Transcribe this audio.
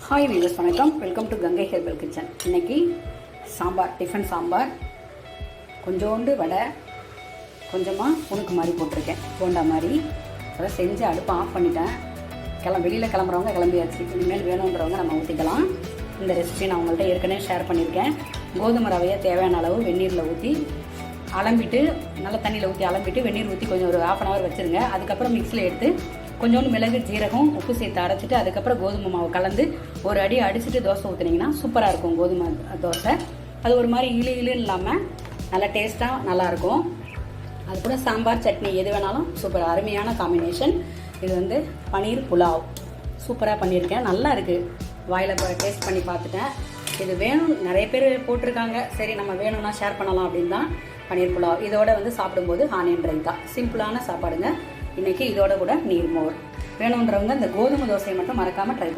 Hi viewers, வணக்கம். Welcome to Ganga herbal kitchen. இன்னைக்கு sambar, tiffin sambar, கொஞ்சோண்டு வடை, கொஞ்சமாக புணுக்கு மாதிரி போட்டிருக்கேன், போண்டா மாதிரி. அதை செஞ்சு அடுப்பை ஆஃப் பண்ணிட்டேன். வெளியில் கிளம்புறவங்க கிளம்பியாச்சு. இனிமேல் வேணுன்றவங்க நம்ம ஊற்றிக்கலாம். இந்த ரெசிபி நான் உங்கள்கிட்ட ஏற்கனவே ஷேர் பண்ணியிருக்கேன். கோதுமை ரவையை தேவையான அளவு வெந்நீரில் ஊற்றி அலம்பிட்டு, நல்ல தண்ணியில் ஊற்றி அலம்பிட்டு வெந்நீர் ஊற்றி கொஞ்சம் ஒரு 1/2 hour வச்சுருங்க. அதுக்கப்புறம் மிக்ஸியில் எடுத்து கொஞ்சோண்டு மிளகு, ஜீரகம், உப்பு சேர்த்து அரைச்சிட்டு அதுக்கப்புறம் கோதுமை மாவு கலந்து ஒரு அடி அடிச்சுட்டு தோசை ஊற்றுனீங்கன்னா சூப்பராக இருக்கும். கோதுமை தோசை அது ஒரு மாதிரி இழுன்னு இல்லாமல் நல்லா டேஸ்ட்டாக நல்லாயிருக்கும். அது கூட சாம்பார், சட்னி எது வேணாலும் சூப்பர் அருமையான காம்பினேஷன். இது பன்னீர் புலாவ் சூப்பராக பண்ணியிருக்கேன். நல்லா இருக்குது. வாயில் டேஸ்ட் பண்ணி பார்த்துட்டேன். இது வேணும், நிறைய பேர் போட்டிருக்காங்க. சரி, நம்ம வேணும்னா ஷேர் பண்ணலாம் அப்படின்னு தான் பன்னீர் புலாவ். இதோட சாப்பிடும்போது ஆனியன் ரைத்தா, சிம்பிளான சாப்பாடுங்க. இன்றைக்கி இதோட கூட நீர்மோர். வேணுன்றவங்க இந்த கோதுமை தோசையை மட்டும் மறக்காமல் ட்ரை